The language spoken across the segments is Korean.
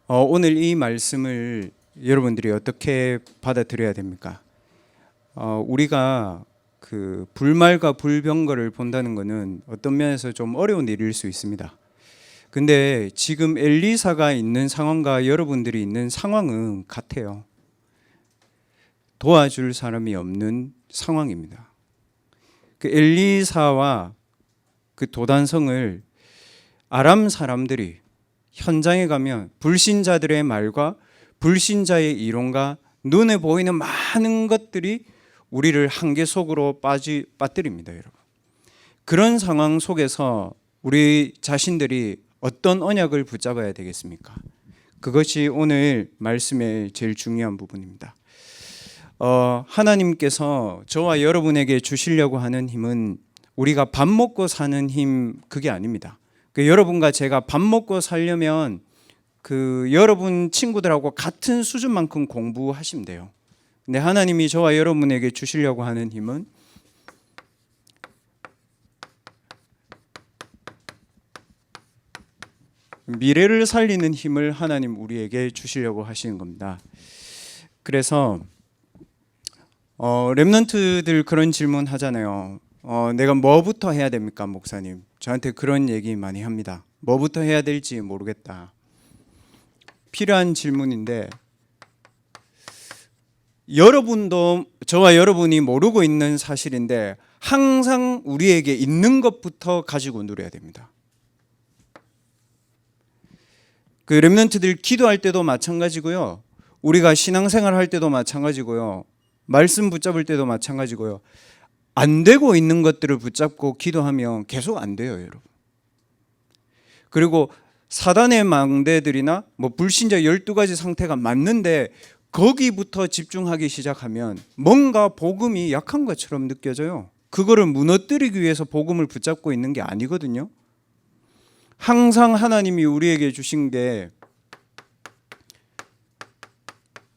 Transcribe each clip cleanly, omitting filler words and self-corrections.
오늘 이 말씀을 여러분들이 어떻게 받아들여야 됩니까? 우리가 그 불말과 불병거를 본다는 것은 어떤 면에서 좀 어려운 일일 수 있습니다. 근데 지금 엘리사가 있는 상황과 여러분들이 있는 상황은 같아요. 도와줄 사람이 없는 상황입니다. 그 엘리사와 그 도단성을 아람 사람들이 현장에 가면 불신자들의 말과 불신자의 이론과 눈에 보이는 많은 것들이 우리를 한계 속으로 빠뜨립니다, 여러분. 그런 상황 속에서 우리 자신들이 어떤 언약을 붙잡아야 되겠습니까? 그것이 오늘 말씀의 제일 중요한 부분입니다. 하나님께서 저와 여러분에게 주시려고 하는 힘은 우리가 밥 먹고 사는 힘, 그게 아닙니다. 여러분과 제가 밥 먹고 살려면 여러분 친구들하고 같은 수준만큼 공부하시면 돼요. 근데 하나님이 저와 여러분에게 주시려고 하는 힘은 미래를 살리는 힘을 하나님 우리에게 주시려고 하시는 겁니다. 그래서 렘넌트들 그런 질문 하잖아요. 내가 뭐부터 해야 됩니까, 목사님? 저한테 그런 얘기 많이 합니다. 뭐부터 해야 될지 모르겠다. 필요한 질문인데, 여러분도 저와 여러분이 모르고 있는 사실인데 항상 우리에게 있는 것부터 가지고 누려야 됩니다. 그 렘넌트들 기도할 때도 마찬가지고요. 우리가 신앙생활 할 때도 마찬가지고요. 말씀 붙잡을 때도 마찬가지고요. 안 되고 있는 것들을 붙잡고 기도하면 계속 안 돼요, 여러분. 그리고 사단의 망대들이나 불신자 12가지 상태가 맞는데 거기부터 집중하기 시작하면 뭔가 복음이 약한 것처럼 느껴져요. 그거를 무너뜨리기 위해서 복음을 붙잡고 있는 게 아니거든요. 항상 하나님이 우리에게 주신 게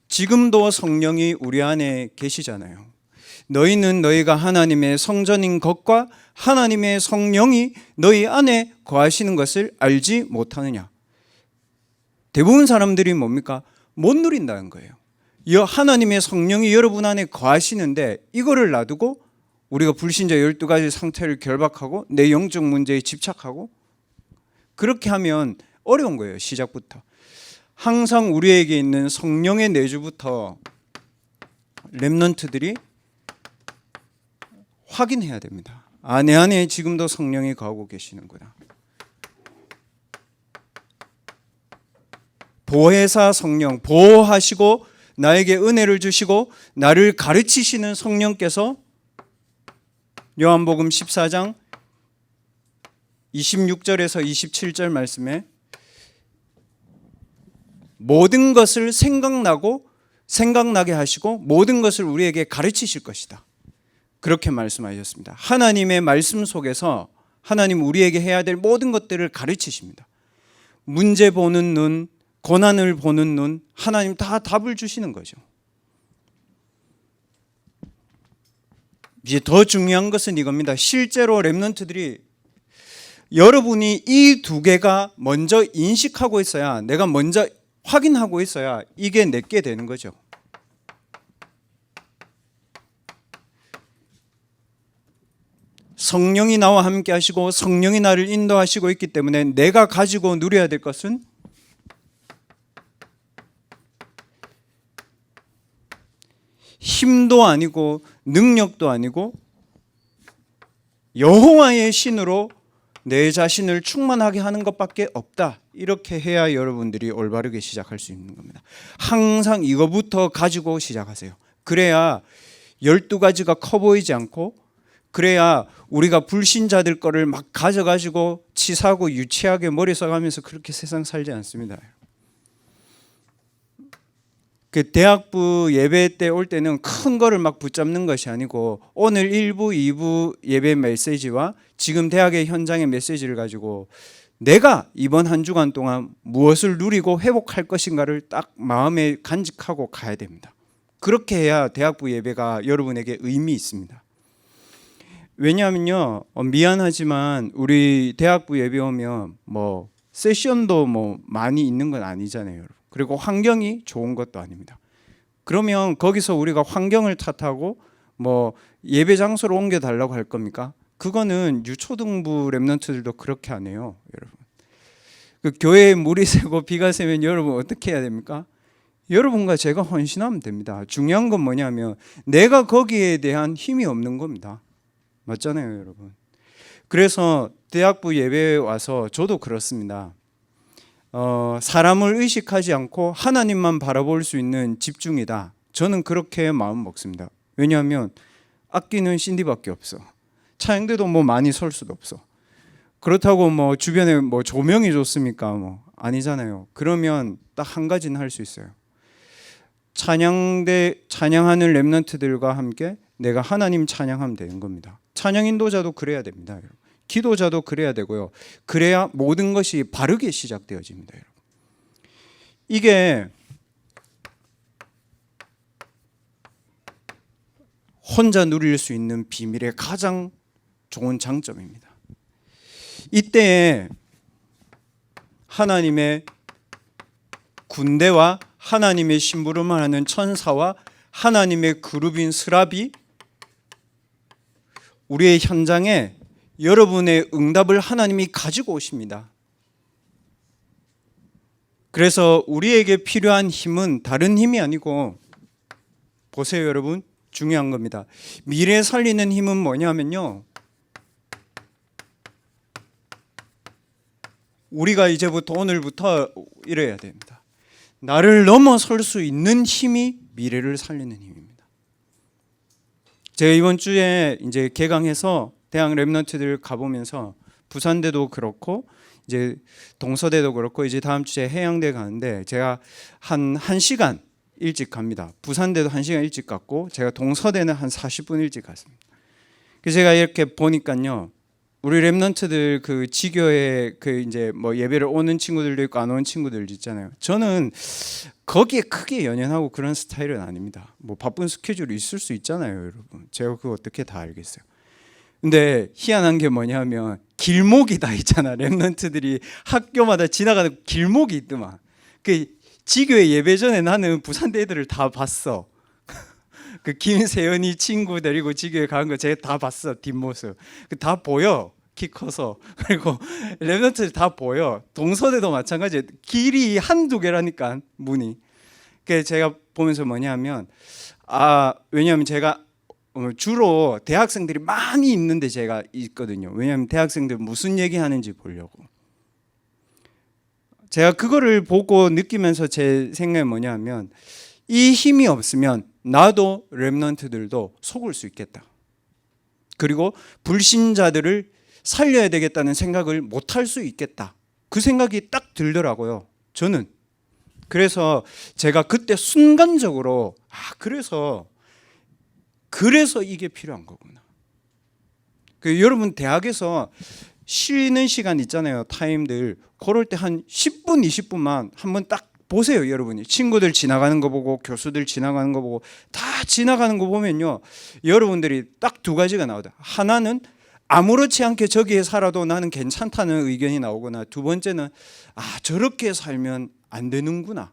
지금도 성령이 우리 안에 계시잖아요. 너희는 너희가 하나님의 성전인 것과 하나님의 성령이 너희 안에 거하시는 것을 알지 못하느냐. 대부분 사람들이 뭡니까? 못 누린다는 거예요. 하나님의 성령이 여러분 안에 거하시는데 이거를 놔두고 우리가 불신자 12가지 상태를 결박하고 내 영적 문제에 집착하고 그렇게 하면 어려운 거예요, 시작부터. 항상 우리에게 있는 성령의 내주부터 렘넌트들이 확인해야 됩니다. 내 안에 지금도 성령이 거하고 계시는구나. 보혜사 성령, 보호하시고 나에게 은혜를 주시고 나를 가르치시는 성령께서 요한복음 14장 26절에서 27절 말씀에 모든 것을 생각나게 하시고 모든 것을 우리에게 가르치실 것이다. 그렇게 말씀하셨습니다. 하나님의 말씀 속에서 하나님 우리에게 해야 될 모든 것들을 가르치십니다. 문제 보는 눈, 고난을 보는 눈, 하나님 다 답을 주시는 거죠. 이제 더 중요한 것은 이겁니다. 실제로 렘넌트들이 여러분이 이 두 개가 먼저 인식하고 있어야, 내가 먼저 확인하고 있어야 이게 내게 되는 거죠. 성령이 나와 함께 하시고 성령이 나를 인도하시고 있기 때문에 내가 가지고 누려야 될 것은 힘도 아니고 능력도 아니고 여호와의 신으로 내 자신을 충만하게 하는 것밖에 없다. 이렇게 해야 여러분들이 올바르게 시작할 수 있는 겁니다. 항상 이거부터 가지고 시작하세요. 그래야 12가지가 커 보이지 않고, 그래야 우리가 불신자들 거를 막 가져가지고 치사하고 유치하게 머리 써가면서 그렇게 세상 살지 않습니다. 그 대학부 예배 때 올 때는 큰 거를 막 붙잡는 것이 아니고 오늘 1부, 2부 예배 메시지와 지금 대학의 현장의 메시지를 가지고 내가 이번 한 주간 동안 무엇을 누리고 회복할 것인가를 딱 마음에 간직하고 가야 됩니다. 그렇게 해야 대학부 예배가 여러분에게 의미 있습니다. 왜냐하면요, 미안하지만 우리 대학부 예배 오면 세션도 뭐 많이 있는 건 아니잖아요, 여러분. 그리고 환경이 좋은 것도 아닙니다. 그러면 거기서 우리가 환경을 탓하고 뭐 예배 장소로 옮겨 달라고 할 겁니까? 그거는 유초등부 랩런트들도 그렇게 안 해요, 여러분. 그 교회에 물이 새고 비가 새면 여러분 어떻게 해야 됩니까? 여러분과 제가 헌신하면 됩니다. 중요한 건 뭐냐면 내가 거기에 대한 힘이 없는 겁니다. 맞잖아요, 여러분. 그래서 대학부 예배에 와서 저도 그렇습니다. 사람을 의식하지 않고 하나님만 바라볼 수 있는 집중이다. 저는 그렇게 마음 먹습니다. 왜냐하면 악기는 신디밖에 없어. 찬양대도 뭐 많이 설 수도 없어. 그렇다고 뭐 주변에 뭐 조명이 좋습니까? 뭐 아니잖아요. 그러면 딱 한 가지는 할 수 있어요. 찬양하는 렘넌트들과 함께 내가 하나님 찬양하면 되는 겁니다. 찬양 인도자도 그래야 됩니다, 여러분. 기도자도 그래야 되고요. 그래야 모든 것이 바르게 시작되어집니다, 여러분. 이게 혼자 누릴 수 있는 비밀의 가장 좋은 장점입니다. 이때에 하나님의 군대와 하나님의 심부름을 하는 천사와 하나님의 그룹인 스랍이 우리의 현장에 여러분의 응답을 하나님이 가지고 오십니다. 그래서 우리에게 필요한 힘은 다른 힘이 아니고, 보세요 여러분, 중요한 겁니다. 미래 살리는 힘은 뭐냐면요, 우리가 이제부터 오늘부터 이래야 됩니다. 나를 넘어설 수 있는 힘이 미래를 살리는 힘입니다. 제가 이번 주에 이제 개강해서 대학 랩런트들 가보면서 부산대도 그렇고 이제 동서대도 그렇고 이제 다음 주에 해양대 가는데 제가 한 1시간 일찍 갑니다. 부산대도 1시간 일찍 갔고 제가 동서대는 한 40분 일찍 갔습니다. 그래서 제가 이렇게 보니까요, 우리 랩런트들 그 지교에 그 이제 뭐 예배를 오는 친구들도 있고 안 오는 친구들도 있잖아요. 저는 거기에 크게 연연하고 그런 스타일은 아닙니다. 뭐 바쁜 스케줄이 있을 수 있잖아요, 여러분. 제가 그거 어떻게 다 알겠어요. 근데 희한한 게 뭐냐면 길목이 다 있잖아. 랩런트들이 학교마다 지나가는 길목이 있더만. 그 지교의 예배 전에 나는 부산대 애들을 다 봤어. 그 김세연이 친구 데리고 지교에 간 거 제가 다 봤어. 뒷모습 다 보여. 키 커서. 그리고 랩런트들 다 보여. 동서대도 마찬가지. 길이 한두 개라니까 문이. 그 제가 보면서 뭐냐면 왜냐하면 제가 주로 대학생들이 많이 있는데 제가 있거든요. 왜냐하면 대학생들 무슨 얘기하는지 보려고. 제가 그거를 보고 느끼면서 제 생각이 뭐냐면 이 힘이 없으면 나도 렘넌트들도 속을 수 있겠다. 그리고 불신자들을 살려야 되겠다는 생각을 못할 수 있겠다. 그 생각이 딱 들더라고요, 저는. 그래서 제가 그때 순간적으로 그래서 이게 필요한 거구나. 여러분 대학에서 쉬는 시간 있잖아요, 타임들. 그럴 때 한 10분, 20분만 한번 딱 보세요, 여러분이. 친구들 지나가는 거 보고 교수들 지나가는 거 보고 다 지나가는 거 보면요, 여러분들이 딱 두 가지가 나오다. 하나는 아무렇지 않게 저기에 살아도 나는 괜찮다는 의견이 나오거나, 두 번째는 저렇게 살면 안 되는구나.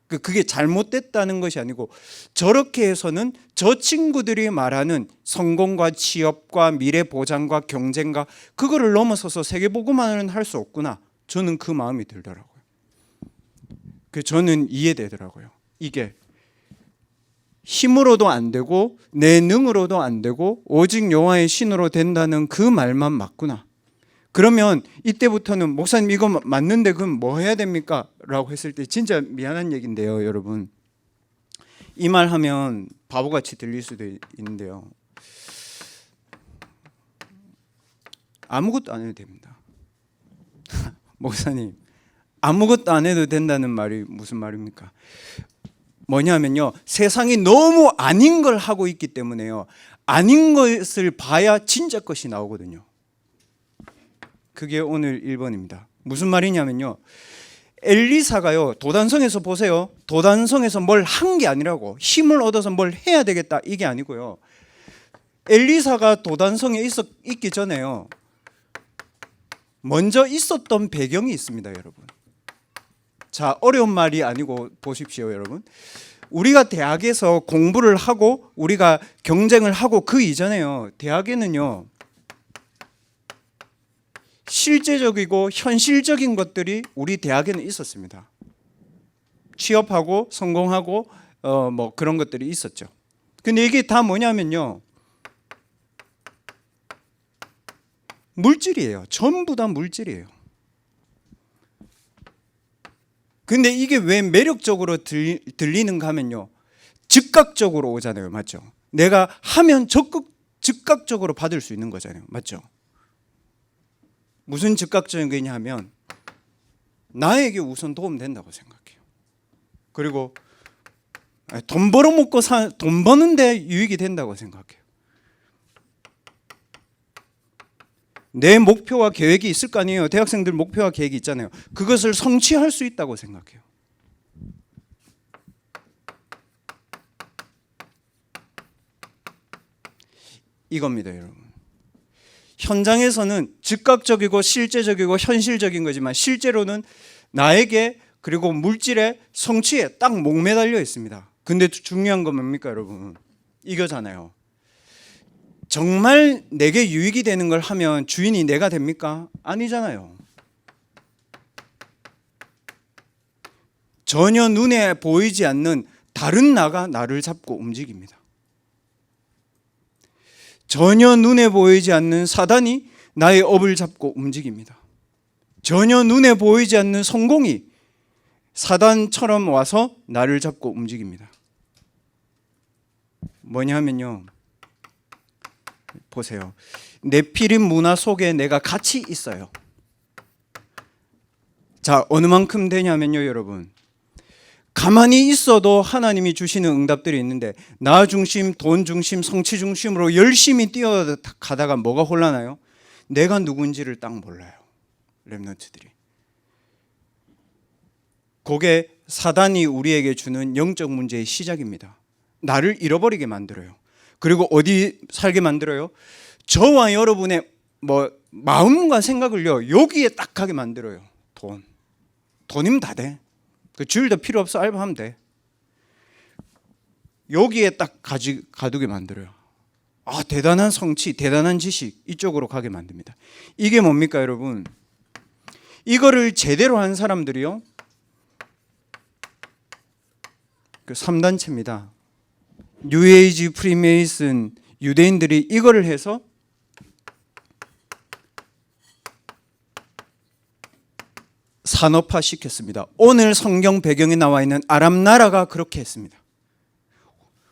그게 잘못됐다는 것이 아니고 저렇게 해서는 저 친구들이 말하는 성공과 취업과 미래 보장과 경쟁과 그거를 넘어서서 세계복음화는 할 수 없구나. 저는 그 마음이 들더라고요. 저는 이해되더라고요. 이게 힘으로도 안 되고 내 능으로도 안 되고 오직 여호와의 신으로 된다는 그 말만 맞구나. 그러면 이때부터는 목사님 이거 맞는데 그럼 뭐 해야 됩니까? 라고 했을 때 진짜 미안한 얘기인데요, 여러분. 이 말 하면 바보같이 들릴 수도 있는데요, 아무것도 안 해도 됩니다. 목사님, 아무것도 안 해도 된다는 말이 무슨 말입니까? 뭐냐면요, 세상이 너무 아닌 걸 하고 있기 때문에요, 아닌 것을 봐야 진짜 것이 나오거든요. 그게 오늘 1번입니다. 무슨 말이냐면요, 엘리사가요, 도단성에서 보세요. 도단성에서 뭘 한 게 아니라고, 힘을 얻어서 뭘 해야 되겠다 이게 아니고요, 엘리사가 도단성에 있기 전에요, 먼저 있었던 배경이 있습니다, 여러분. 자, 어려운 말이 아니고 보십시오, 여러분. 우리가 대학에서 공부를 하고 우리가 경쟁을 하고 그 이전에요. 대학에는요. 실제적이고 현실적인 것들이 우리 대학에는 있었습니다. 취업하고 성공하고 뭐 그런 것들이 있었죠. 근데 이게 다 뭐냐면요. 물질이에요. 전부 다 물질이에요. 근데 이게 왜 매력적으로 들리는가 하면요. 즉각적으로 오잖아요. 맞죠? 내가 하면 즉각적으로 받을 수 있는 거잖아요. 맞죠? 무슨 즉각적인 거냐 하면 나에게 우선 도움된다고 생각해요. 그리고 돈 벌어먹고 돈 버는데 유익이 된다고 생각해요. 내 목표와 계획이 있을 거 아니에요. 대학생들 목표와 계획이 있잖아요. 그것을 성취할 수 있다고 생각해요. 이겁니다, 여러분. 현장에서는 즉각적이고 실제적이고 현실적인 거지만 실제로는 나에게 그리고 물질의 성취에 딱 목매달려 있습니다. 근데 중요한 건 뭡니까, 여러분? 이거잖아요. 정말 내게 유익이 되는 걸 하면 주인이 내가 됩니까? 아니잖아요. 전혀 눈에 보이지 않는 다른 나가 나를 잡고 움직입니다. 전혀 눈에 보이지 않는 사단이 나의 업을 잡고 움직입니다. 전혀 눈에 보이지 않는 성공이 사단처럼 와서 나를 잡고 움직입니다. 뭐냐면요. 보세요. 네피림 문화 속에 내가 같이 있어요. 자, 어느 만큼 되냐면요, 여러분. 가만히 있어도 하나님이 주시는 응답들이 있는데 나 중심, 돈 중심, 성취 중심으로 열심히 뛰어가다가 뭐가 혼란해요? 내가 누군지를 딱 몰라요. 렘넌트들이. 그게 사단이 우리에게 주는 영적 문제의 시작입니다. 나를 잃어버리게 만들어요. 그리고 어디 살게 만들어요? 저와 여러분의 마음과 생각을요 여기에 딱 가게 만들어요. 돈이면 다 돼. 그 주일도 필요 없어. 알바하면 돼. 여기에 딱 가두게 만들어요. 아, 대단한 성취, 대단한 지식 이쪽으로 가게 만듭니다. 이게 뭡니까, 여러분? 이거를 제대로 한 사람들이요. 그 3단체입니다. 뉴에이지, 프리메이슨, 유대인들이 이거를 해서 산업화 시켰습니다. 오늘 성경 배경에 나와 있는 아람 나라가 그렇게 했습니다.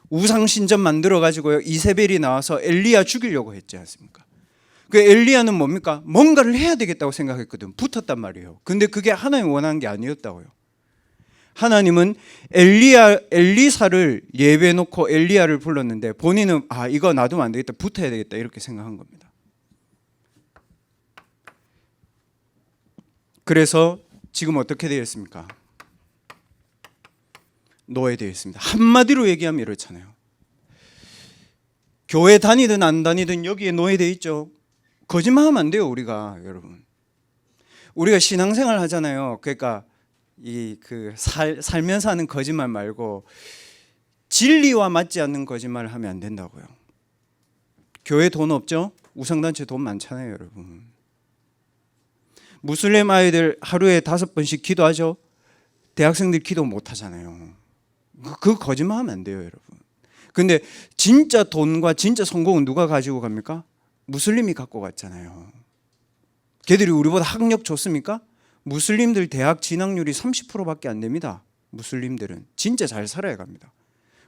우상신전 만들어 가지고요 이세벨이 나와서 엘리야 죽이려고 했지 않습니까? 그 엘리야는 뭡니까? 뭔가를 해야 되겠다고 생각했거든. 붙었단 말이에요. 근데 그게 하나님 원하는 게 아니었다고요. 하나님은 엘리사를 예배해 놓고 엘리야를 불렀는데 본인은 이거 놔두면 안 되겠다, 붙어야 되겠다 이렇게 생각한 겁니다. 그래서 지금 어떻게 되어 있습니까? 노예되어 있습니다. 한마디로 얘기하면 이렇잖아요. 교회 다니든 안 다니든 여기에 노예되어 있죠. 거짓말하면 안 돼요, 우리가. 여러분, 우리가 신앙생활 하잖아요. 그러니까 살면서 하는 거짓말 말고 진리와 맞지 않는 거짓말을 하면 안 된다고요. 교회 돈 없죠? 우상단체 돈 많잖아요, 여러분. 무슬림 아이들 하루에 5번씩 기도하죠? 대학생들 기도 못 하잖아요. 그 거짓말 하면 안 돼요, 여러분. 근데 진짜 돈과 진짜 성공은 누가 가지고 갑니까? 무슬림이 갖고 갔잖아요. 걔들이 우리보다 학력 좋습니까? 무슬림들 대학 진학률이 30%밖에 안 됩니다. 무슬림들은 진짜 잘 살아야 갑니다.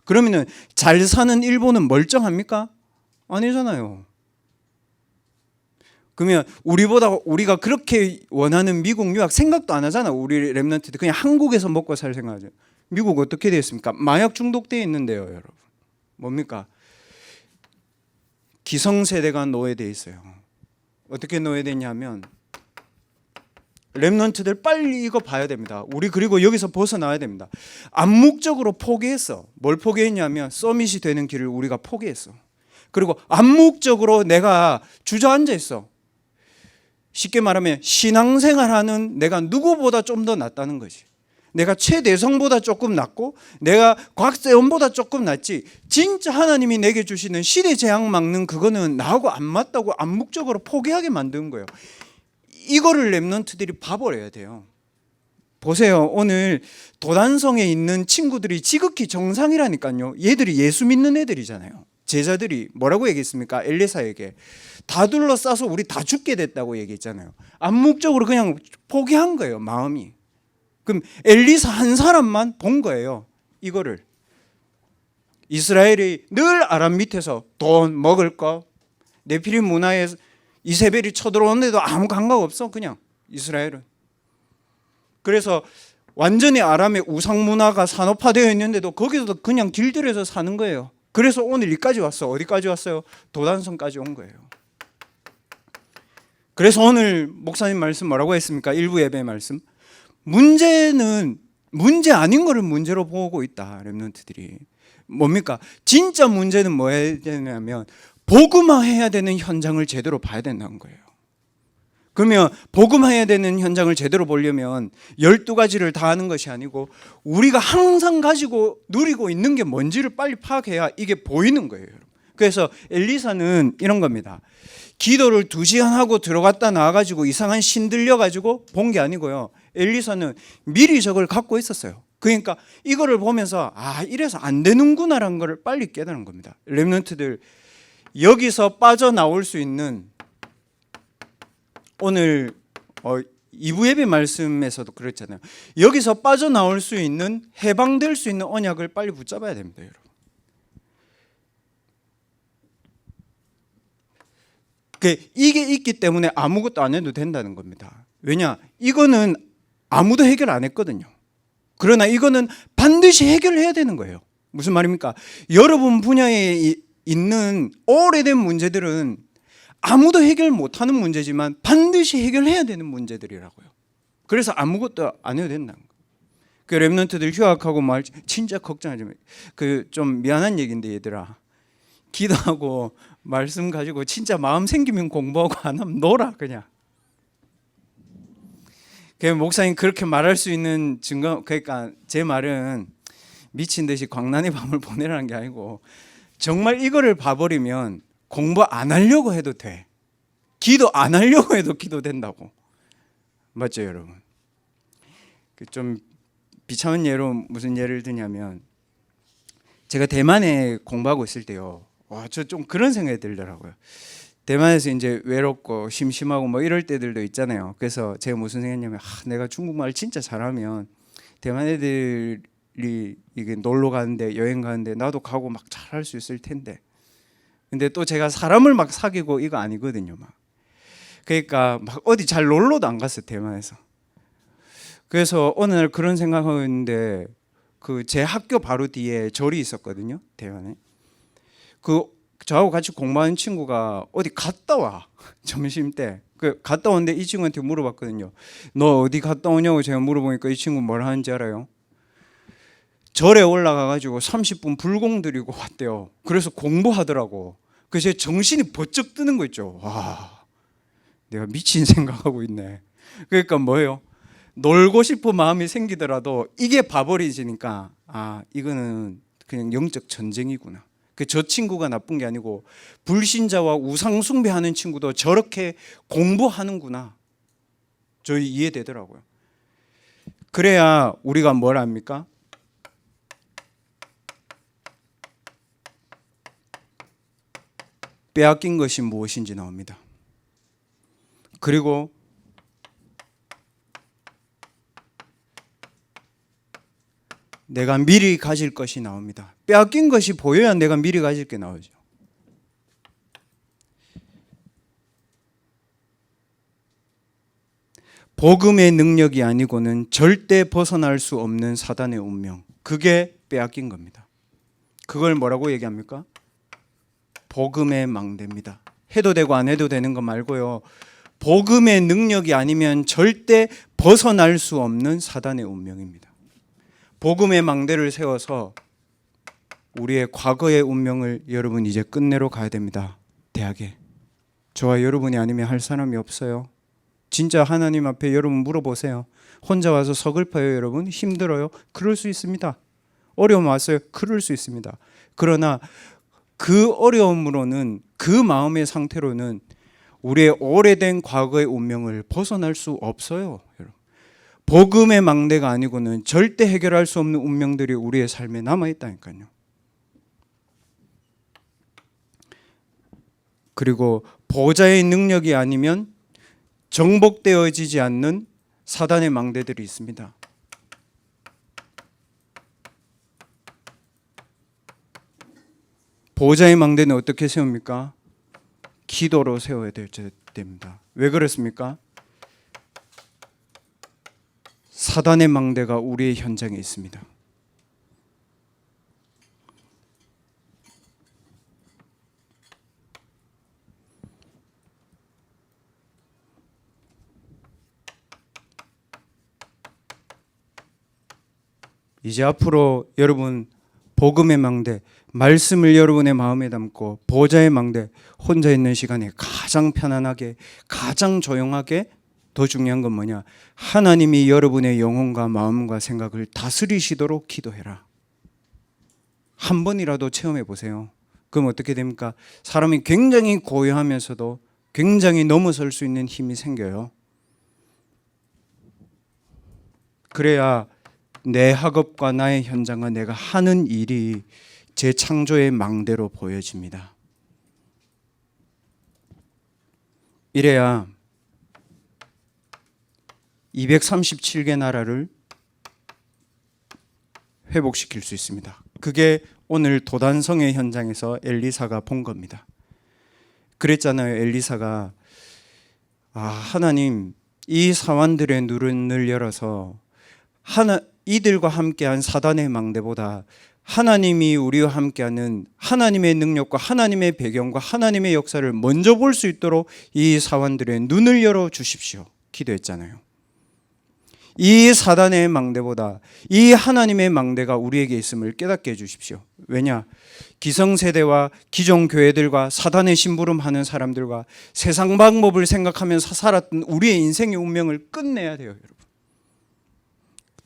그러면은 잘 사는 일본은 멀쩡합니까? 아니잖아요. 그러면 우리가 그렇게 원하는 미국 유학 생각도 안 하잖아. 우리 렘넌트들 그냥 한국에서 먹고 살 생각하죠. 미국 어떻게 되어 있습니까? 마약 중독되어 있는데요, 여러분. 뭡니까? 기성세대가 노예되어 있어요. 어떻게 노예되냐면 렘넌트들 빨리 이거 봐야 됩니다. 우리 그리고 여기서 벗어나야 됩니다. 암묵적으로 포기했어. 뭘 포기했냐면 서밋이 되는 길을 우리가 포기했어. 그리고 암묵적으로 내가 주저앉아 있어. 쉽게 말하면 신앙생활하는 내가 누구보다 좀 더 낫다는 거지. 내가 최대성보다 조금 낫고 내가 곽세원보다 조금 낫지, 진짜 하나님이 내게 주시는 시대 재앙 막는 그거는 나하고 안 맞다고 암묵적으로 포기하게 만든 거예요. 이거를 렘넌트들이 봐버려야 돼요. 보세요. 오늘 도단성에 있는 친구들이 지극히 정상이라니까요. 얘들이 예수 믿는 애들이잖아요. 제자들이 뭐라고 얘기했습니까? 엘리사에게 다 둘러싸서 우리 다 죽게 됐다고 얘기했잖아요. 암묵적으로 그냥 포기한 거예요, 마음이. 그럼 엘리사 한 사람만 본 거예요, 이거를. 이스라엘이 늘 아람 밑에서 돈, 먹을 거, 네피림 문화에 이세벨이 쳐들어오는데도 아무 감각 없어, 그냥 이스라엘은. 그래서 완전히 아람의 우상 문화가 산업화되어 있는데도 거기서도 그냥 길들여서 사는 거예요. 그래서 오늘 여기까지 왔어. 어디까지 왔어요? 도단성까지 온 거예요. 그래서 오늘 목사님 말씀 뭐라고 했습니까? 일부 예배 말씀. 문제는 문제 아닌 거를 문제로 보고 있다, 렘넌트들이. 뭡니까? 진짜 문제는 뭐 해야 되냐면 복음화해야 되는 현장을 제대로 봐야 된다는 거예요. 그러면 복음화해야 되는 현장을 제대로 보려면 12가지를 다 하는 것이 아니고 우리가 항상 가지고 누리고 있는 게 뭔지를 빨리 파악해야 이게 보이는 거예요. 그래서 엘리사는 이런 겁니다. 기도를 2시간 하고 들어갔다 나와가지고 이상한 신 들려가지고 본 게 아니고요. 엘리사는 미리 저걸 갖고 있었어요. 그러니까 이거를 보면서 이래서 안 되는구나라는 걸 빨리 깨달은 겁니다. 렘넌트들, 여기서 빠져나올 수 있는, 오늘 2부 예배 말씀에서도 그랬잖아요. 여기서 빠져나올 수 있는, 해방될 수 있는 언약을 빨리 붙잡아야 됩니다, 여러분. 이게 있기 때문에 아무것도 안 해도 된다는 겁니다. 왜냐? 이거는 아무도 해결 안 했거든요. 그러나 이거는 반드시 해결해야 되는 거예요. 무슨 말입니까? 여러분 분야에 있는 오래된 문제들은 아무도 해결 못하는 문제지만 반드시 해결해야 되는 문제들이라고요. 그래서 아무것도 안 해도 된다는 거예요. 그 렘넌트들 휴학하고 말 진짜 걱정하지 마. 좀 미안한 얘기인데 얘들아, 기도하고 말씀 가지고 진짜 마음 생기면 공부하고 안 하면 놀아 그냥. 목사님 그렇게 말할 수 있는 증거, 그러니까 제 말은 미친 듯이 광란의 밤을 보내라는 게 아니고 정말 이거를 봐버리면 공부 안 하려고 해도 돼. 기도 안 하려고 해도 기도된다고. 맞죠, 여러분? 좀 비참한 예로 무슨 예를 드냐면, 제가 대만에 공부하고 있을 때요, 저 좀 그런 생각이 들더라고요. 대만에서 이제 외롭고 심심하고 뭐 이럴 때들도 있잖아요. 그래서 제가 무슨 생각했냐면, 내가 중국말 진짜 잘하면 대만 애들이 이게 놀러 가는데, 여행 가는데 나도 가고 막 잘할 수 있을 텐데. 근데 또 제가 사람을 막 사귀고 이거 아니거든요, 막. 그러니까 막 어디 잘 놀러도 안 갔어요, 대만에서. 그래서 어느 날 그런 생각하고 있는데, 제 학교 바로 뒤에 절이 있었거든요, 대만에. 저하고 같이 공부하는 친구가 어디 갔다 와, 점심 때. 갔다 오는데 이 친구한테 물어봤거든요. 너 어디 갔다 오냐고 제가 물어보니까 이 친구 뭘 하는지 알아요? 절에 올라가가지고 30분 불공 드리고 왔대요. 그래서 공부하더라고. 그래서 제 정신이 번쩍 뜨는 거 있죠. 와, 내가 미친 생각하고 있네. 그러니까 뭐예요? 놀고 싶은 마음이 생기더라도 이게 봐버리지니까, 이거는 그냥 영적 전쟁이구나. 저 친구가 나쁜 게 아니고 불신자와 우상 숭배하는 친구도 저렇게 공부하는구나. 저희 이해되더라고요. 그래야 우리가 뭘 합니까? 빼앗긴 것이 무엇인지 나옵니다. 그리고 내가 미리 가질 것이 나옵니다. 빼앗긴 것이 보여야 내가 미리 가질 게 나오죠. 복음의 능력이 아니고는 절대 벗어날 수 없는 사단의 운명, 그게 빼앗긴 겁니다. 그걸 뭐라고 얘기합니까? 복음의 망대입니다. 해도 되고 안 해도 되는 거 말고요, 복음의 능력이 아니면 절대 벗어날 수 없는 사단의 운명입니다. 복음의 망대를 세워서 우리의 과거의 운명을 여러분 이제 끝내러 가야 됩니다. 대학에 저와 여러분이 아니면 할 사람이 없어요. 진짜 하나님 앞에 여러분 물어보세요. 혼자 와서 서글퍼요, 여러분? 힘들어요? 그럴 수 있습니다. 어려움 왔어요? 그럴 수 있습니다. 그러나 그 어려움으로는, 그 마음의 상태로는 우리의 오래된 과거의 운명을 벗어날 수 없어요, 여러분. 복음의 망대가 아니고는 절대 해결할 수 없는 운명들이 우리의 삶에 남아있다니까요. 그리고 보호자의 능력이 아니면 정복되어지지 않는 사단의 망대들이 있습니다. 보호자의 망대는 어떻게 세웁니까? 기도로 세워야 됩니다. 왜 그렇습니까? 사단의 망대가 우리의 현장에 있습니다. 이제 앞으로 여러분 복음의 망대, 말씀을 여러분의 마음에 담고 보호자의 망대, 혼자 있는 시간에 가장 편안하게, 가장 조용하게, 더 중요한 건 뭐냐? 하나님이 여러분의 영혼과 마음과 생각을 다스리시도록 기도해라. 한 번이라도 체험해 보세요. 그럼 어떻게 됩니까? 사람이 굉장히 고요하면서도 굉장히 넘어설 수 있는 힘이 생겨요. 그래야 내 학업과 나의 현장과 내가 하는 일이 제 창조의 망대로 보여집니다. 이래야 237개 나라를 회복시킬 수 있습니다. 그게 오늘 도단성의 현장에서 엘리사가 본 겁니다. 그랬잖아요. 엘리사가 하나님, 이 사환들의 눈을 열어서 이들과 함께한 사단의 망대보다 하나님이 우리와 함께하는 하나님의 능력과 하나님의 배경과 하나님의 역사를 먼저 볼 수 있도록 이 사환들의 눈을 열어 주십시오. 기도했잖아요. 이 사단의 망대보다 이 하나님의 망대가 우리에게 있음을 깨닫게 해주십시오. 왜냐? 기성세대와 기존 교회들과 사단의 심부름하는 사람들과 세상 방법을 생각하면서 살았던 우리의 인생의 운명을 끝내야 돼요, 여러분.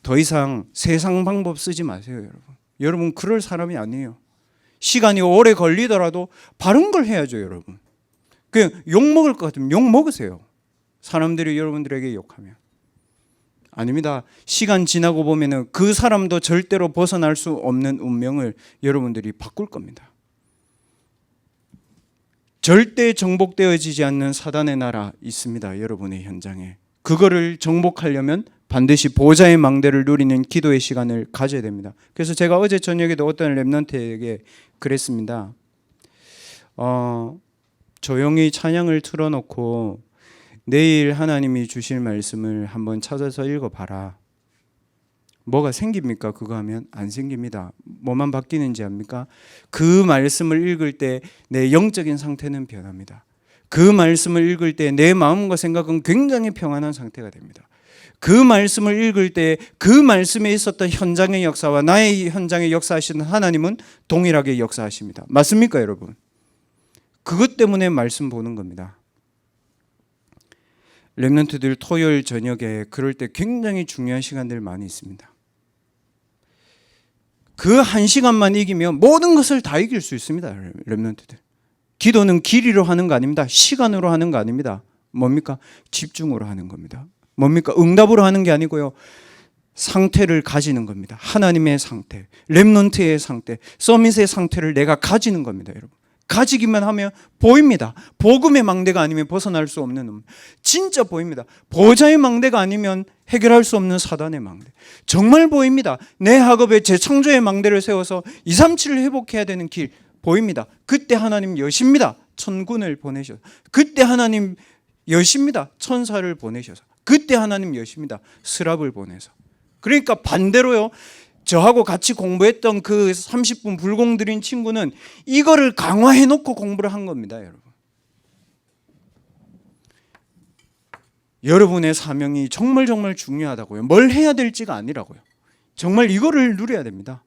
더 이상 세상 방법 쓰지 마세요, 여러분. 여러분 그럴 사람이 아니에요. 시간이 오래 걸리더라도 바른 걸 해야죠, 여러분. 그냥 욕 먹을 것 같으면 욕 먹으세요. 사람들이 여러분들에게 욕하면. 아닙니다. 시간 지나고 보면은 그 사람도 절대로 벗어날 수 없는 운명을 여러분들이 바꿀 겁니다. 절대 정복되어지지 않는 사단의 나라 있습니다, 여러분의 현장에. 그거를 정복하려면 반드시 보호자의 망대를 누리는 기도의 시간을 가져야 됩니다. 그래서 제가 어제 저녁에도 어떤 렘넌트에게 그랬습니다. 조용히 찬양을 틀어놓고 내일 하나님이 주실 말씀을 한번 찾아서 읽어봐라. 뭐가 생깁니까? 그거 하면 안 생깁니다. 뭐만 바뀌는지 압니까? 그 말씀을 읽을 때 내 영적인 상태는 변합니다. 그 말씀을 읽을 때 내 마음과 생각은 굉장히 평안한 상태가 됩니다. 그 말씀을 읽을 때 그 말씀에 있었던 현장의 역사와 나의 현장에 역사하시는 하나님은 동일하게 역사하십니다. 맞습니까, 여러분? 그것 때문에 말씀 보는 겁니다. 렘넌트들 토요일 저녁에 그럴 때 굉장히 중요한 시간들 많이 있습니다. 그 한 시간만 이기면 모든 것을 다 이길 수 있습니다, 렘넌트들. 기도는 길이로 하는 거 아닙니다. 시간으로 하는 거 아닙니다. 뭡니까? 집중으로 하는 겁니다. 뭡니까? 응답으로 하는 게 아니고요. 상태를 가지는 겁니다. 하나님의 상태, 렘넌트의 상태, 서밋의 상태를 내가 가지는 겁니다, 여러분. 가지기만 하면 보입니다. 복음의 망대가 아니면 벗어날 수 없는 진짜 보입니다. 보호자의 망대가 아니면 해결할 수 없는 사단의 망대. 정말 보입니다. 내 학업에 제 창조의 망대를 세워서 237을 회복해야 되는 길 보입니다. 그때 하나님 여십니다. 천군을 보내셔서. 그때 하나님 여십니다. 천사를 보내셔서. 그때 하나님 여십니다. 스랍을 보내서. 그러니까 반대로요. 저하고 같이 공부했던 그 30분 불공들인 친구는 이거를 강화해놓고 공부를 한 겁니다, 여러분. 여러분의 사명이 정말 중요하다고요. 뭘 해야 될지가 아니라고요. 정말 이거를 누려야 됩니다.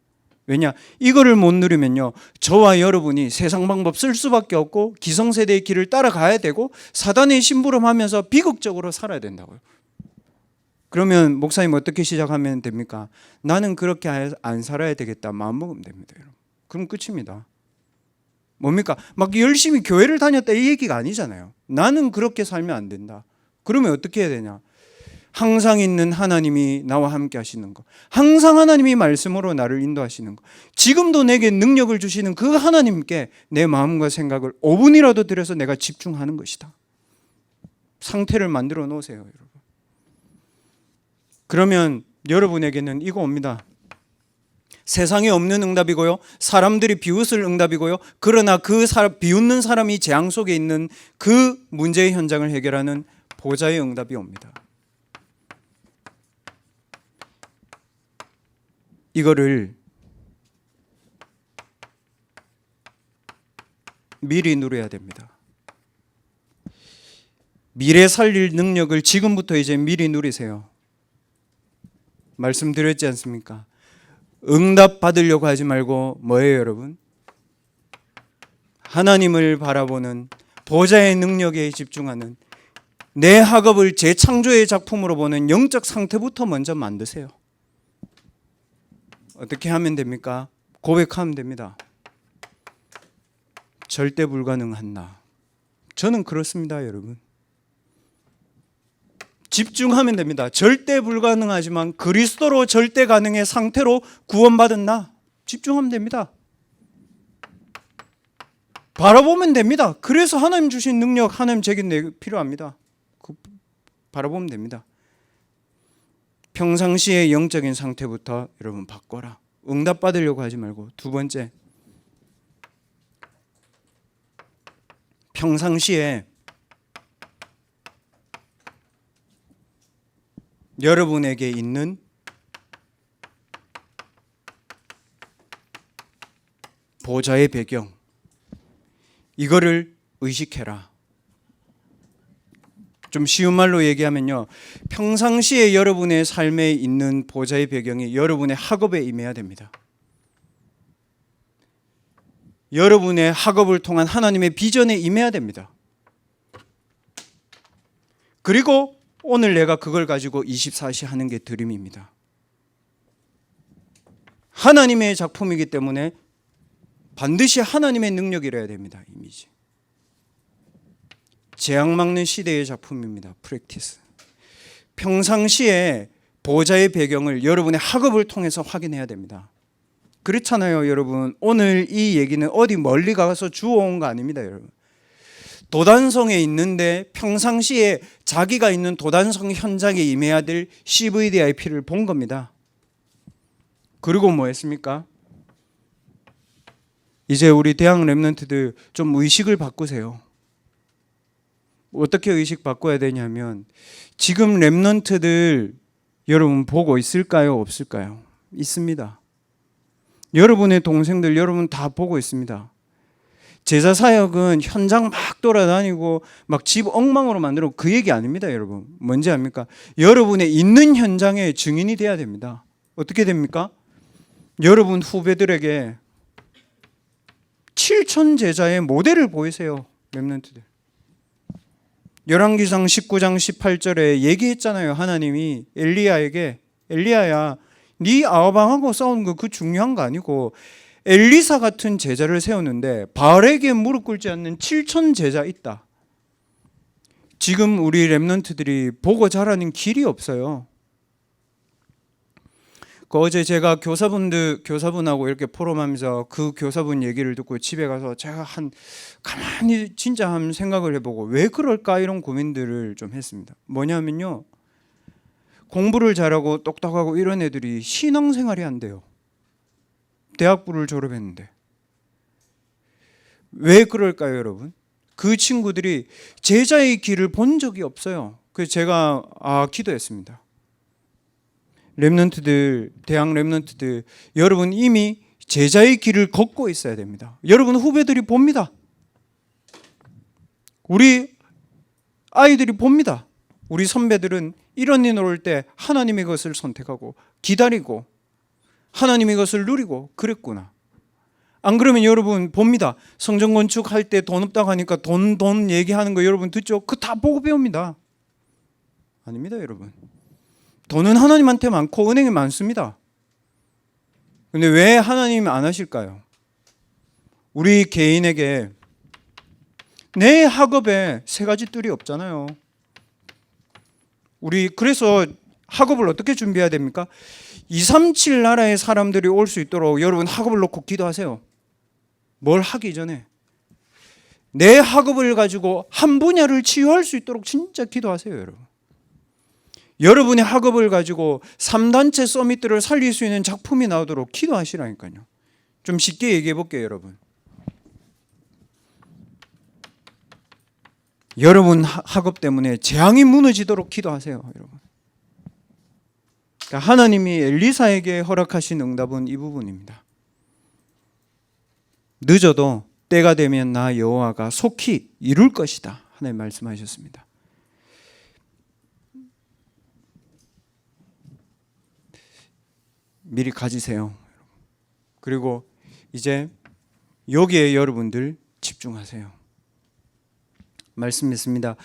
왜냐? 이거를 못 누리면요, 저와 여러분이 세상 방법 쓸 수밖에 없고 기성세대의 길을 따라가야 되고 사단의 심부름하면서 비극적으로 살아야 된다고요. 그러면 목사님 어떻게 시작하면 됩니까? 나는 그렇게 안 살아야 되겠다 마음먹으면 됩니다. 여러분. 그럼 끝입니다. 뭡니까? 막 열심히 교회를 다녔다 이 얘기가 아니잖아요. 나는 그렇게 살면 안 된다. 그러면 어떻게 해야 되냐? 항상 있는 하나님이 나와 함께 하시는 것, 항상 하나님이 말씀으로 나를 인도하시는 것, 지금도 내게 능력을 주시는 그 하나님께 내 마음과 생각을 5분이라도 들여서 내가 집중하는 것이다. 상태를 만들어 놓으세요, 여러분. 그러면 여러분에게는 이거 옵니다. 세상에 없는 응답이고요, 사람들이 비웃을 응답이고요, 그러나 비웃는 사람이 재앙 속에 있는 그 문제의 현장을 해결하는 보좌의 응답이 옵니다. 이거를 미리 누려야 됩니다. 미래 살릴 능력을 지금부터 이제 미리 누리세요. 말씀드렸지 않습니까? 응답 받으려고 하지 말고 뭐예요, 여러분? 하나님을 바라보는 보좌의 능력에 집중하는, 내 학업을 재창조의 작품으로 보는 영적 상태부터 먼저 만드세요. 어떻게 하면 됩니까? 고백하면 됩니다. 절대 불가능한 나. 저는 그렇습니다, 여러분. 집중하면 됩니다. 절대 불가능하지만 그리스도로 절대 가능의 상태로 구원받은 나. 집중하면 됩니다. 바라보면 됩니다. 그래서 하나님 주신 능력, 하나님 제게 필요합니다. 바라보면 됩니다. 평상시의 영적인 상태부터 여러분 바꿔라. 응답 받으려고 하지 말고. 두 번째, 평상시에 여러분에게 있는 보좌의 배경, 이거를 의식해라. 좀 쉬운 말로 얘기하면요, 평상시에 여러분의 삶에 있는 보좌의 배경이 여러분의 학업에 임해야 됩니다. 여러분의 학업을 통한 하나님의 비전에 임해야 됩니다. 그리고 오늘 내가 그걸 가지고 24시 하는 게 드림입니다. 하나님의 작품이기 때문에 반드시 하나님의 능력이라야 됩니다. 이미지. 재앙 막는 시대의 작품입니다. 프랙티스. 평상시에 보좌의 배경을 여러분의 학업을 통해서 확인해야 됩니다. 그렇잖아요, 여러분. 오늘 이 얘기는 어디 멀리 가서 주워온 거 아닙니다, 여러분. 도단성에 있는데 평상시에 자기가 있는 도단성 현장에 임해야 될 CVDIP를 본 겁니다. 그리고 뭐 했습니까? 이제 우리 대학 랩런트들 좀 의식을 바꾸세요. 어떻게 의식 바꿔야 되냐면, 지금 랩런트들 여러분 보고 있을까요? 없을까요? 있습니다. 여러분의 동생들 여러분 다 보고 있습니다. 제자 사역은 현장 막 돌아다니고 막 집 엉망으로 만들고 그 얘기 아닙니다, 여러분. 뭔지 압니까? 여러분의 있는 현장에 증인이 돼야 됩니다. 어떻게 됩니까? 여러분 후배들에게 7천 제자의 모델을 보이세요, 랩런트들. 열왕기상 19장 18절에 얘기했잖아요. 하나님이 엘리야에게, 엘리야야, 네 아합왕하고 싸우는 거 그 중요한 거 아니고 엘리사 같은 제자를 세우는데 바알에게 무릎 꿇지 않는 7천 제자 있다. 지금 우리 랩런트들이 보고 자라는 길이 없어요. 어제 제가 교사분하고 이렇게 포럼하면서 그 교사분 얘기를 듣고 집에 가서 제가 가만히 진짜 한 생각을 해보고 왜 그럴까 이런 고민들을 좀 했습니다. 뭐냐면요, 공부를 잘하고 똑똑하고 이런 애들이 신앙생활이 안 돼요. 대학부를 졸업했는데. 왜 그럴까요, 여러분? 그 친구들이 제자의 길을 본 적이 없어요. 그래서 제가 기도했습니다. 랩런트들, 대학 랩런트들, 여러분 이미 제자의 길을 걷고 있어야 됩니다. 여러분 후배들이 봅니다. 우리 아이들이 봅니다. 우리 선배들은 이런 일 올 때 하나님의 것을 선택하고 기다리고 하나님이 그것을 누리고 그랬구나. 안 그러면 여러분 봅니다. 성전 건축할 때 돈 없다고 하니까 돈 얘기하는 거 여러분 듣죠? 그거 다 보고 배웁니다. 아닙니다, 여러분. 돈은 하나님한테 많고 은행에 많습니다. 근데 왜 하나님이 안 하실까요? 우리 개인에게 내 학업에 세 가지 뜰이 없잖아요. 우리 그래서 학업을 어떻게 준비해야 됩니까? 237 나라의 사람들이 올 수 있도록 여러분 학업을 놓고 기도하세요. 뭘 하기 전에 내 학업을 가지고 한 분야를 치유할 수 있도록 진짜 기도하세요, 여러분. 여러분의 학업을 가지고 3단체 서밋들을 살릴 수 있는 작품이 나오도록 기도하시라니까요. 좀 쉽게 얘기해 볼게요, 여러분. 여러분 학업 때문에 재앙이 무너지도록 기도하세요, 여러분. 그러니까 하나님이 엘리사에게 허락하신 응답은 이 부분입니다. 늦어도 때가 되면 나 여호와가 속히 이룰 것이다. 하나님 말씀하셨습니다. 미리 가지세요. 그리고 이제 여기에 여러분들 집중하세요. 말씀했습니다.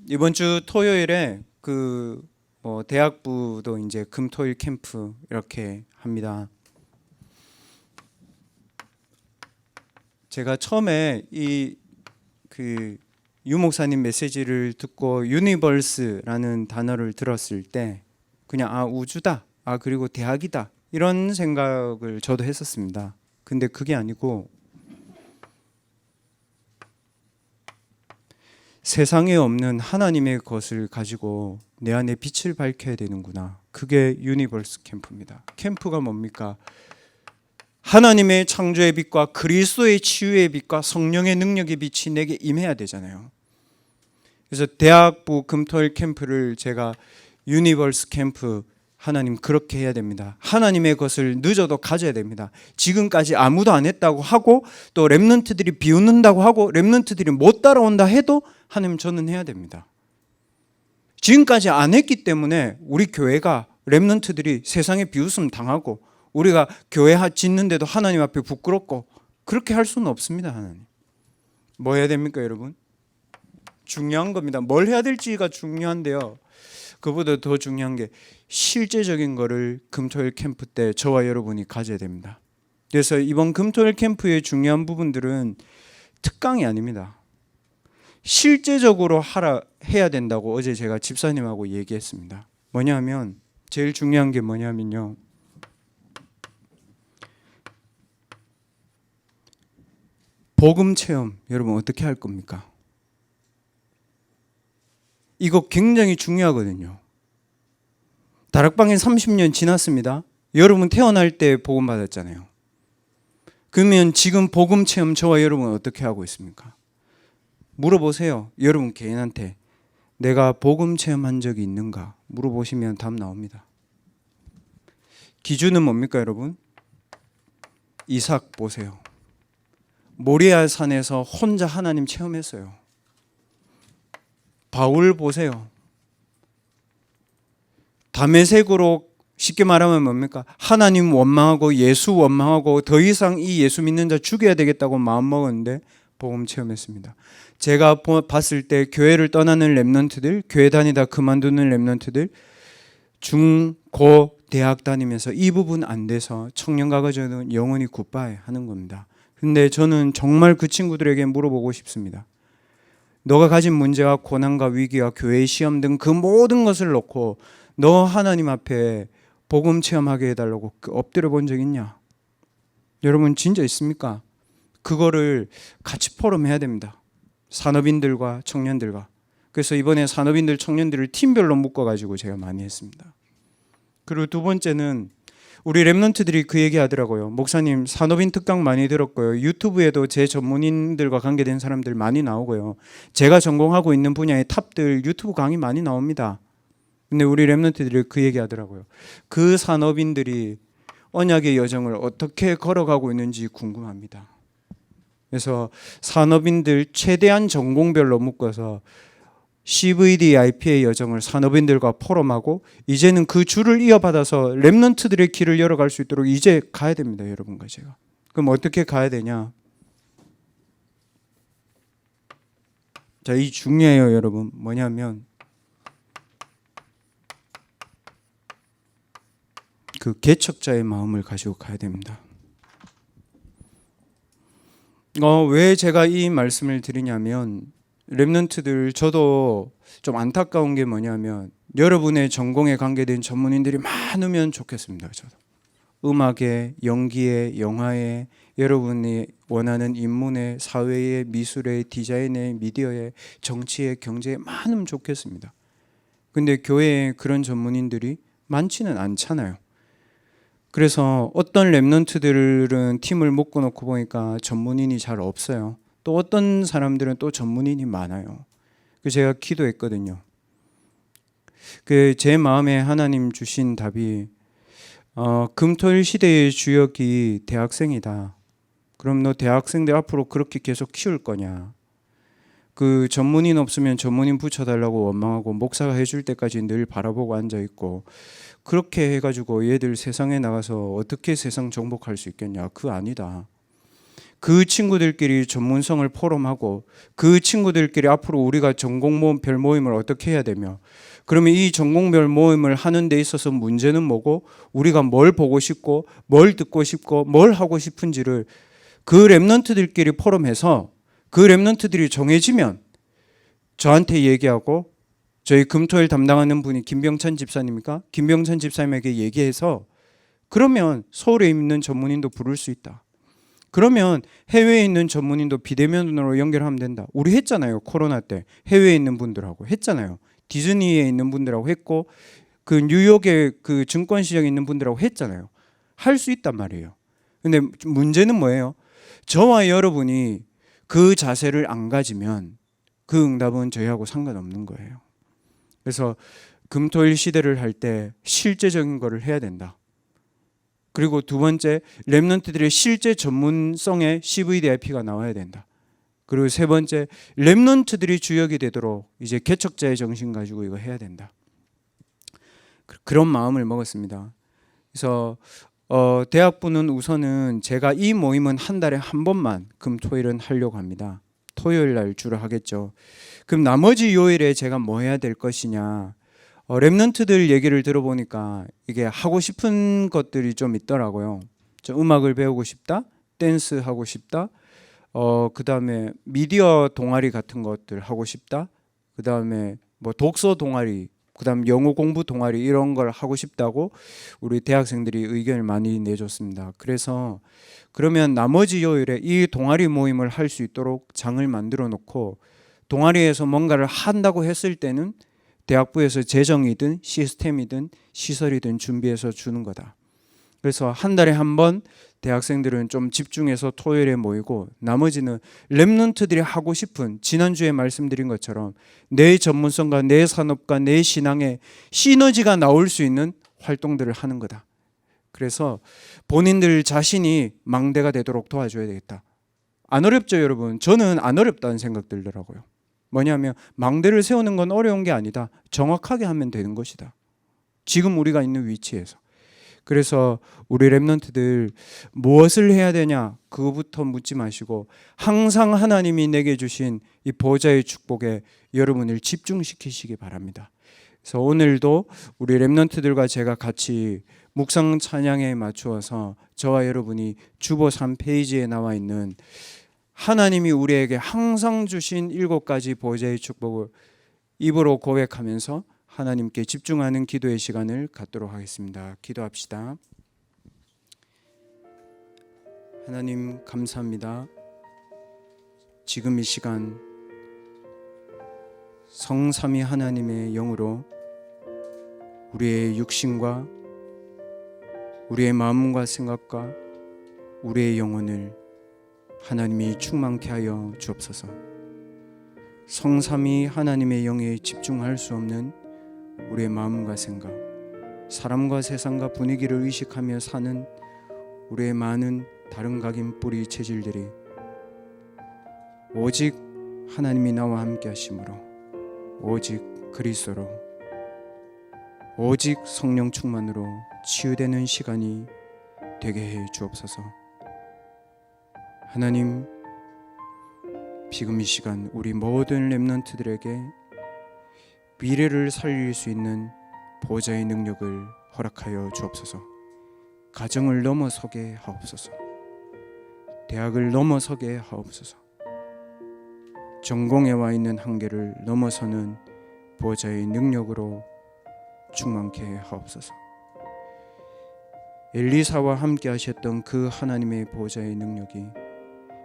이번 주 토요일에 대학부도 이제 금토일 캠프 이렇게 합니다. 제가 처음에 유 목사님 메시지를 듣고 유니버스라는 단어를 들었을 때 그냥 우주다, 그리고 대학이다 이런 생각을 저도 했었습니다. 근데 그게 아니고 세상에 없는 하나님의 것을 가지고 내 안에 빛을 밝혀야 되는구나. 그게 유니버스 캠프입니다. 캠프가 뭡니까? 하나님의 창조의 빛과 그리스도의 치유의 빛과 성령의 능력의 빛이 내게 임해야 되잖아요. 그래서 대학부 금토일 캠프를 제가 유니버스 캠프, 하나님 그렇게 해야 됩니다. 하나님의 것을 늦어도 가져야 됩니다. 지금까지 아무도 안 했다고 하고 또 렘넌트들이 비웃는다고 하고 렘넌트들이 못 따라온다 해도 하나님 저는 해야 됩니다. 지금까지 안 했기 때문에 우리 교회가 렘넌트들이 세상에 비웃음 당하고 우리가 교회 짓는데도 하나님 앞에 부끄럽고 그렇게 할 수는 없습니다. 하나님 뭐 해야 됩니까, 여러분? 중요한 겁니다. 뭘 해야 될지가 중요한데요, 그보다 더 중요한 게 실제적인 거를 금토일 캠프 때 저와 여러분이 가져야 됩니다. 그래서 이번 금토일 캠프의 중요한 부분들은 특강이 아닙니다. 실제적으로 해야 된다고 어제 제가 집사님하고 얘기했습니다. 뭐냐면 제일 중요한 게 뭐냐면요, 복음 체험 여러분 어떻게 할 겁니까? 이거 굉장히 중요하거든요. 다락방에 30년 지났습니다. 여러분 태어날 때 복음 받았잖아요. 그러면 지금 복음 체험 저와 여러분은 어떻게 하고 있습니까? 물어보세요. 여러분 개인한테 내가 복음 체험한 적이 있는가 물어보시면 답 나옵니다. 기준은 뭡니까, 여러분? 이삭 보세요. 모리아 산에서 혼자 하나님 체험했어요. 바울 보세요. 다메섹으로 쉽게 말하면 뭡니까? 하나님 원망하고 예수 원망하고 더 이상 이 예수 믿는 자 죽여야 되겠다고 마음먹었는데 복음 체험했습니다. 제가 봤을 때 교회를 떠나는 렘넌트들, 교회 다니다 그만두는 렘넌트들, 중, 고, 대학 다니면서 이 부분 안 돼서 청년가가지고는 영원히 굿바이 하는 겁니다. 근데 저는 정말 그 친구들에게 물어보고 싶습니다. 너가 가진 문제와 고난과 위기와 교회의 시험 등 그 모든 것을 놓고 너 하나님 앞에 복음 체험하게 해달라고 엎드려 본 적 있냐? 여러분 진짜 있습니까? 그거를 같이 포럼해야 됩니다. 산업인들과 청년들과. 그래서 이번에 산업인들 청년들을 팀별로 묶어가지고 제가 많이 했습니다. 그리고 두 번째는 우리 렘넌트들이 그 얘기 하더라고요. 목사님 산업인 특강 많이 들었고요. 유튜브에도 제 전문인들과 관계된 사람들 많이 나오고요. 제가 전공하고 있는 분야의 탑들 유튜브 강의 많이 나옵니다. 근데 우리 렘넌트들이 그 얘기 하더라고요. 그 산업인들이 언약의 여정을 어떻게 걸어가고 있는지 궁금합니다. 그래서 산업인들 최대한 전공별로 묶어서 CVDIP의 여정을 산업인들과 포럼하고 이제는 그 줄을 이어받아서 렘넌트들의 길을 열어갈 수 있도록 이제 가야 됩니다. 여러분과 제가. 그럼 어떻게 가야 되냐? 자, 이 중요해요, 여러분. 뭐냐면 그 개척자의 마음을 가지고 가야 됩니다. 왜 제가 이 말씀을 드리냐면 렘넌트들, 저도 좀 안타까운 게 뭐냐면 여러분의 전공에 관계된 전문인들이 많으면 좋겠습니다. 저도 음악에, 연기에, 영화에, 여러분이 원하는 인문에, 사회에, 미술에, 디자인에, 미디어에, 정치에, 경제에 많으면 좋겠습니다. 근데 교회에 그런 전문인들이 많지는 않잖아요. 그래서 어떤 렘넌트들은 팀을 묶어놓고 보니까 전문인이 잘 없어요. 또 어떤 사람들은 또 전문인이 많아요. 그래서 제가 기도했거든요. 제 마음에 하나님 주신 답이 금토일 시대의 주역이 대학생이다. 그럼 너 대학생들 앞으로 그렇게 계속 키울 거냐? 그 전문인 없으면 전문인 붙여달라고 원망하고 목사가 해줄 때까지 늘 바라보고 앉아있고 그렇게 해가지고 얘들 세상에 나가서 어떻게 세상 정복할 수 있겠냐? 그거 아니다. 그 친구들끼리 전문성을 포럼하고 그 친구들끼리 앞으로 우리가 전공모임 별모임을 어떻게 해야 되며 그러면 이 전공별 모임을 하는 데 있어서 문제는 뭐고 우리가 뭘 보고 싶고 뭘 듣고 싶고 뭘 하고 싶은지를 그 렘넌트들끼리 포럼해서 그 렘넌트들이 정해지면 저한테 얘기하고 저희 금토일 담당하는 분이 김병찬 집사님입니까? 김병찬 집사님에게 얘기해서 그러면 서울에 있는 전문인도 부를 수 있다. 그러면 해외에 있는 전문인도 비대면으로 연결하면 된다. 우리 했잖아요. 코로나 때 해외에 있는 분들하고 했잖아요. 디즈니에 있는 분들하고 했고 그 뉴욕에 그 증권 시장에 있는 분들하고 했잖아요. 할 수 있단 말이에요. 근데 문제는 뭐예요? 저와 여러분이 그 자세를 안 가지면 그 응답은 저희하고 상관없는 거예요. 그래서 금토일 시대를 할 때 실제적인 거를 해야 된다. 그리고 두 번째, 렘넌트들의 실제 전문성의 CVDIP가 나와야 된다. 그리고 세 번째, 렘넌트들이 주역이 되도록 이제 개척자의 정신 가지고 이거 해야 된다. 그런 마음을 먹었습니다. 그래서 대학부는 우선은 제가 이 모임은 한 달에 한 번만 금토일은 하려고 합니다. 토요일 날 주로 하겠죠. 그럼 나머지 요일에 제가 뭐 해야 될 것이냐? 렘넌트들 얘기를 들어보니까 이게 하고 싶은 것들이 좀 있더라고요. 저 음악을 배우고 싶다, 댄스 하고 싶다, 그 다음에 미디어 동아리 같은 것들 하고 싶다, 그 다음에 뭐 독서 동아리, 그 다음 영어 공부 동아리 이런 걸 하고 싶다고 우리 대학생들이 의견을 많이 내줬습니다. 그래서 그러면 나머지 요일에 이 동아리 모임을 할 수 있도록 장을 만들어 놓고 동아리에서 뭔가를 한다고 했을 때는 대학부에서 재정이든 시스템이든 시설이든 준비해서 주는 거다. 그래서 한 달에 한 번 대학생들은 좀 집중해서 토요일에 모이고 나머지는 렘넌트들이 하고 싶은 지난주에 말씀드린 것처럼 내 전문성과 내 산업과 내 신앙의 시너지가 나올 수 있는 활동들을 하는 거다. 그래서 본인들 자신이 망대가 되도록 도와줘야 되겠다. 안 어렵죠, 여러분? 저는 안 어렵다는 생각 들더라고요. 뭐냐면 망대를 세우는 건 어려운 게 아니다. 정확하게 하면 되는 것이다. 지금 우리가 있는 위치에서. 그래서 우리 렘넌트들 무엇을 해야 되냐 그거부터 묻지 마시고 항상 하나님이 내게 주신 이 보좌의 축복에 여러분을 집중시키시기 바랍니다. 그래서 오늘도 우리 렘넌트들과 제가 같이 묵상 찬양에 맞추어서 저와 여러분이 주보 3페이지에 나와 있는 하나님이 우리에게 항상 주신 7가지 보좌의 축복을 입으로 고백하면서 하나님께 집중하는 기도의 시간을 갖도록 하겠습니다. 기도합시다. 하나님 감사합니다. 지금 이 시간 성삼위 하나님의 영으로 우리의 육신과 우리의 마음과 생각과 우리의 영혼을 하나님이 충만케 하여 주옵소서. 성삼위 하나님의 영에 집중할 수 없는 우리의 마음과 생각, 사람과 세상과 분위기를 의식하며 사는 우리의 많은 다른 각인 뿌리 체질들이 오직 하나님이 나와 함께 하심으로 오직 그리스도로, 오직 성령 충만으로 치유되는 시간이 되게 해 주옵소서. 하나님, 지금 이 시간 우리 모든 렘넌트들에게 미래를 살릴 수 있는 보좌의 능력을 허락하여 주옵소서. 가정을 넘어서게 하옵소서. 대학을 넘어서게 하옵소서. 전공에 와 있는 한계를 넘어서는 보좌의 능력으로 충만케 하옵소서. 엘리사와 함께 하셨던 그 하나님의 보좌의 능력이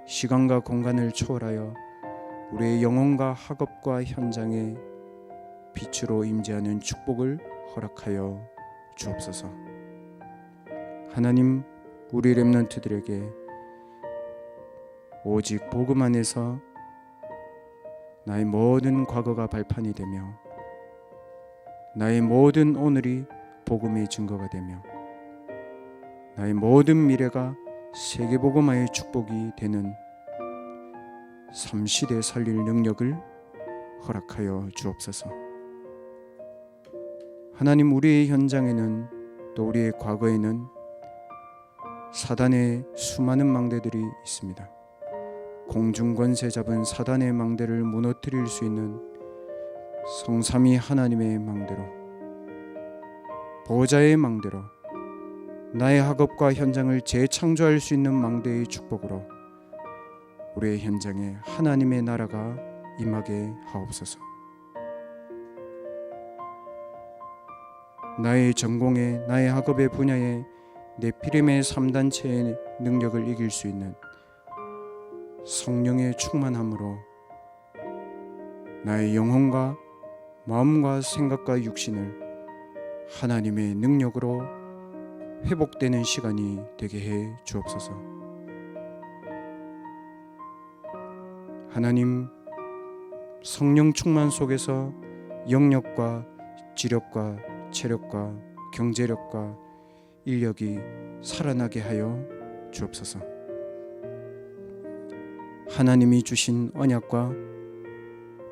시간과 공간을 초월하여 우리의 영혼과 학업과 현장에 빛으로 임재하는 축복을 허락하여 주옵소서. 하나님, 우리 렘넌트들에게 오직 복음 안에서 나의 모든 과거가 발판이 되며 나의 모든 오늘이 복음의 증거가 되며 나의 모든 미래가 세계복음화의 축복이 되는 삼시대 살릴 능력을 허락하여 주옵소서. 하나님, 우리의 현장에는 또 우리의 과거에는 사단의 수많은 망대들이 있습니다. 공중권세 잡은 사단의 망대를 무너뜨릴 수 있는 성삼위 하나님의 망대로, 보좌의 망대로, 나의 학업과 현장을 재창조할 수 있는 망대의 축복으로 우리의 현장에 하나님의 나라가 임하게 하옵소서. 나의 전공에, 나의 학업의 분야에 네피림의 3단체의 능력을 이길 수 있는 성령의 충만함으로 나의 영혼과 마음과 생각과 육신을 하나님의 능력으로 회복되는 시간이 되게 해 주옵소서. 하나님, 성령 충만 속에서 영력과 지력과 체력과 경제력과 인력이 살아나게 하여 주옵소서. 하나님이 주신 언약과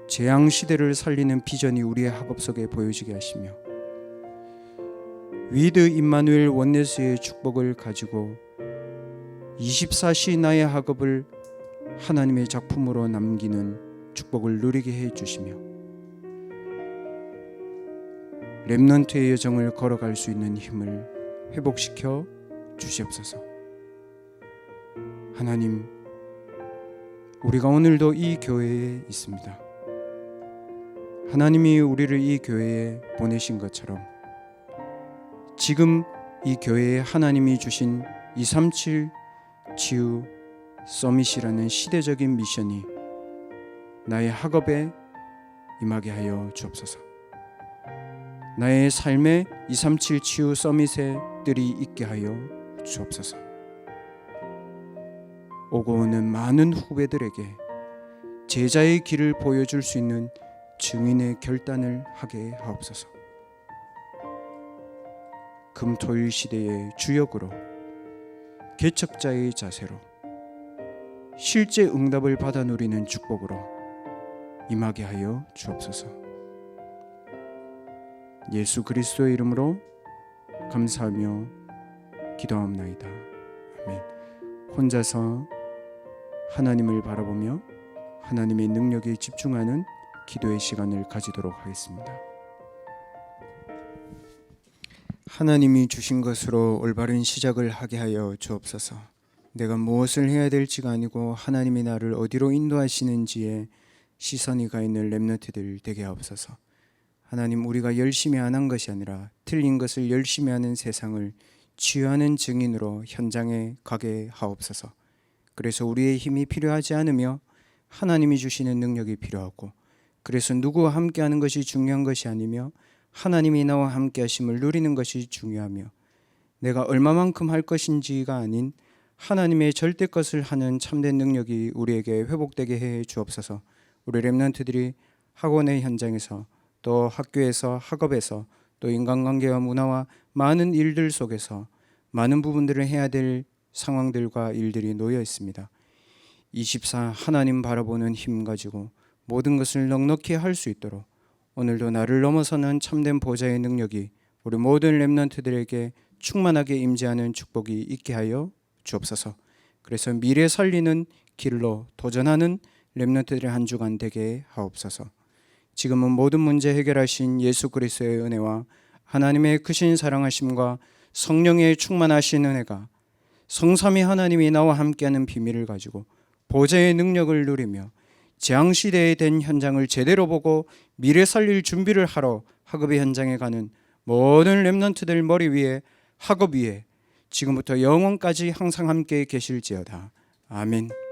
재앙 시대를 살리는 비전이 우리의 학업 속에 보여지게 하시며 위드 임마누엘 원네스의 축복을 가지고 24시 나의 학업을 하나님의 작품으로 남기는 축복을 누리게 해 주시며 렘넌트의 여정을 걸어갈 수 있는 힘을 회복시켜 주시옵소서. 하나님, 우리가 오늘도 이 교회에 있습니다. 하나님이 우리를 이 교회에 보내신 것처럼 지금 이 교회에 하나님이 주신 237 치유 서밋이라는 시대적인 미션이 나의 학업에 임하게 하여 주옵소서. 나의 삶에 237 치유 서밋의 뜰이 있게 하여 주옵소서. 오고 오는 많은 후배들에게 제자의 길을 보여줄 수 있는 증인의 결단을 하게 하옵소서. 금토일 시대의 주역으로 개척자의 자세로 실제 응답을 받아 누리는 축복으로 임하게 하여 주옵소서. 예수 그리스도의 이름으로 감사하며 기도합나이다. 아멘. 혼자서 하나님을 바라보며 하나님의 능력에 집중하는 기도의 시간을 가지도록 하겠습니다. 하나님이 주신 것으로 올바른 시작을 하게 하여 주옵소서. 내가 무엇을 해야 될지가 아니고 하나님이 나를 어디로 인도하시는지에 시선이 가 있는 렘넌트들 되게 하옵소서. 하나님, 우리가 열심히 안 한 것이 아니라 틀린 것을 열심히 하는 세상을 치유하는 증인으로 현장에 가게 하옵소서. 그래서 우리의 힘이 필요하지 않으며 하나님이 주시는 능력이 필요하고, 그래서 누구와 함께하는 것이 중요한 것이 아니며 하나님이 나와 함께 하심을 누리는 것이 중요하며 내가 얼마만큼 할 것인지가 아닌 하나님의 절대 것을 하는 참된 능력이 우리에게 회복되게 해 주옵소서. 우리 렘넌트들이 학원의 현장에서 또 학교에서 학업에서 또 인간관계와 문화와 많은 일들 속에서 많은 부분들을 해야 될 상황들과 일들이 놓여 있습니다. 24 하나님 바라보는 힘 가지고 모든 것을 넉넉히 할 수 있도록 오늘도 나를 넘어서는 참된 보좌의 능력이 우리 모든 렘넌트들에게 충만하게 임재하는 축복이 있게 하여 주옵소서. 그래서 미래 살리는 길로 도전하는 렘넌트들의 한 주간 되게 하옵소서. 지금은 모든 문제 해결하신 예수 그리스도의 은혜와 하나님의 크신 사랑하심과 성령의 충만하신 은혜가 성삼위 하나님이 나와 함께하는 비밀을 가지고 보좌의 능력을 누리며 재앙시대에 된 현장을 제대로 보고 미래 살릴 준비를 하러 학업의 현장에 가는 모든 렘넌트들 머리 위에 학업 위에 지금부터 영원까지 항상 함께 계실지어다. 아멘.